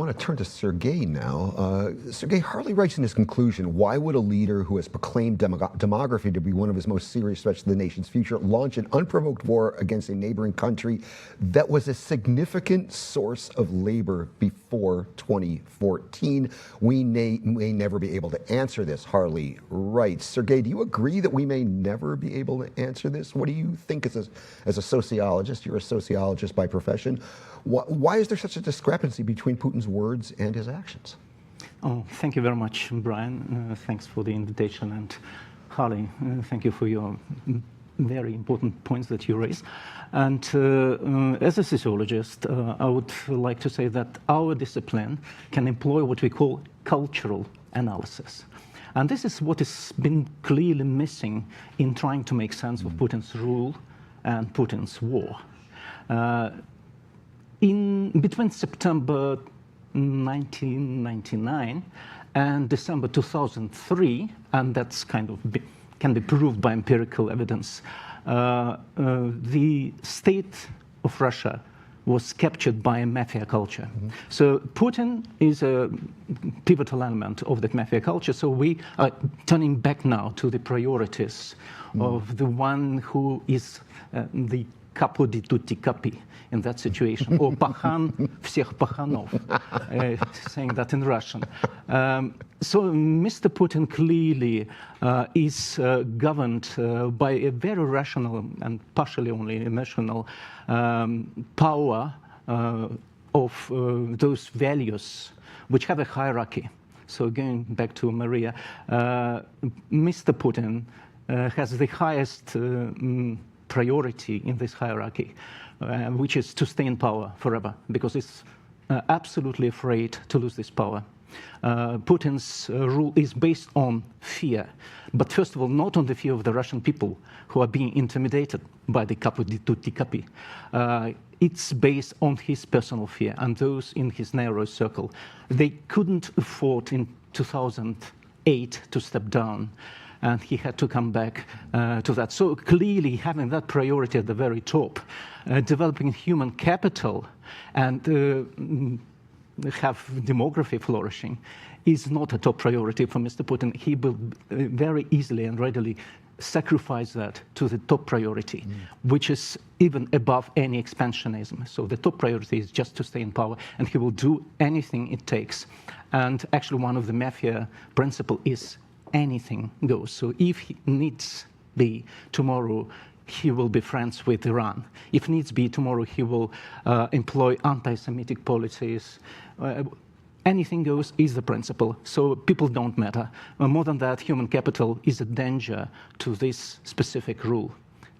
want to turn to Sergei now. Sergei, Harley writes in his conclusion, why would a leader who has proclaimed demography to be one of his most serious threats to the nation's future launch an unprovoked war against a neighboring country that was a significant source of labor before 2014? We may never be able to answer this, Harley writes. Sergei, do you agree that we may never be able to answer this? What do you think as a sociologist? You're a sociologist by profession. Why is there such a discrepancy between Putin's words and his actions? Oh, thank you very much, Brian. Thanks for the invitation. And Harley, thank you for your very important points that you raised. And as a sociologist, I would like to say that our discipline can employ what we call cultural analysis. And this is what has been clearly missing in trying to make sense of Putin's rule and Putin's war. Between September 1999 and December 2003, and that's kind of can be proved by empirical evidence, the state of Russia was captured by a mafia culture. Mm-hmm. So Putin is a pivotal element of that mafia culture. So we are turning back now to the priorities of the one who is the capo di tutti capi in that situation, or pachan всех паханов, saying that in Russian. So Mr. Putin clearly is governed by a very rational and partially only emotional power of those values which have a hierarchy. So going back to Maria, Mr. Putin has the highest priority in this hierarchy, which is to stay in power forever, because he's absolutely afraid to lose this power. Putin's rule is based on fear, but first of all, not on the fear of the Russian people who are being intimidated by the capo di tutti capi. It's based on his personal fear and those in his narrow circle. They couldn't afford in 2008 to step down, and he had to come back to that. So clearly having that priority at the very top, developing human capital and have demography flourishing is not a top priority for Mr. Putin. He will very easily and readily sacrifice that to the top priority, which is even above any expansionism. So the top priority is just to stay in power, and he will do anything it takes. And actually one of the mafia principle is anything goes. So if he needs be tomorrow, he will be friends with Iran. If needs be tomorrow, he will employ anti-Semitic policies. Anything goes is the principle. So people don't matter. More than that, human capital is a danger to this specific rule.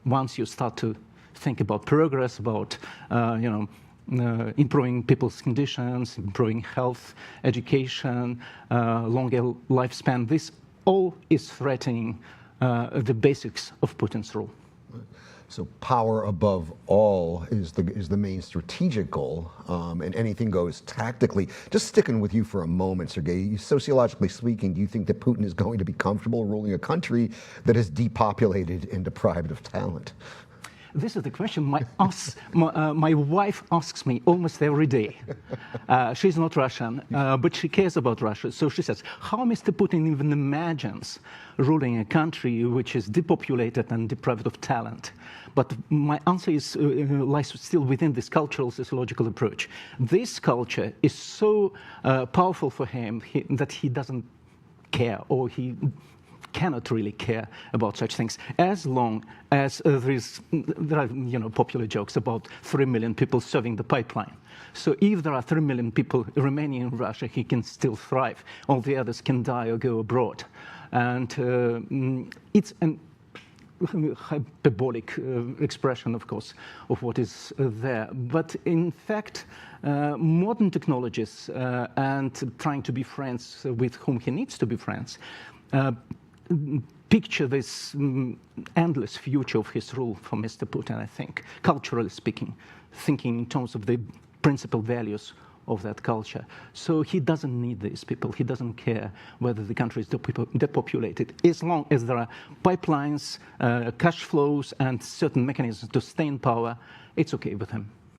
Once you start to think about progress, about improving people's conditions, improving health, education, longer lifespan, this all is threatening the basics of Putin's rule. So power above all is the main strategic goal, and anything goes tactically. Just sticking with you for a moment, Sergei, sociologically speaking, do you think that Putin is going to be comfortable ruling a country that is depopulated and deprived of talent? This is the question my wife asks me almost every day. She's not Russian, but she cares about Russia. So she says, how Mr. Putin even imagines ruling a country which is depopulated and deprived of talent? But my answer lies still within this cultural sociological approach. This culture is so powerful for him that he doesn't care, or he cannot really care about such things, as long as there are popular jokes about 3 million people serving the pipeline. So if there are 3 million people remaining in Russia, he can still thrive. All the others can die or go abroad. And it's an hyperbolic expression, of course, of what is there. But in fact, modern technologies and trying to be friends with whom he needs to be friends, picture this endless future of his rule for Mr. Putin, I think, culturally speaking, thinking in terms of the principal values of that culture. So he doesn't need these people. He doesn't care whether the country is depopulated. As long as there are pipelines, cash flows, and certain mechanisms to stay in power, it's okay with him.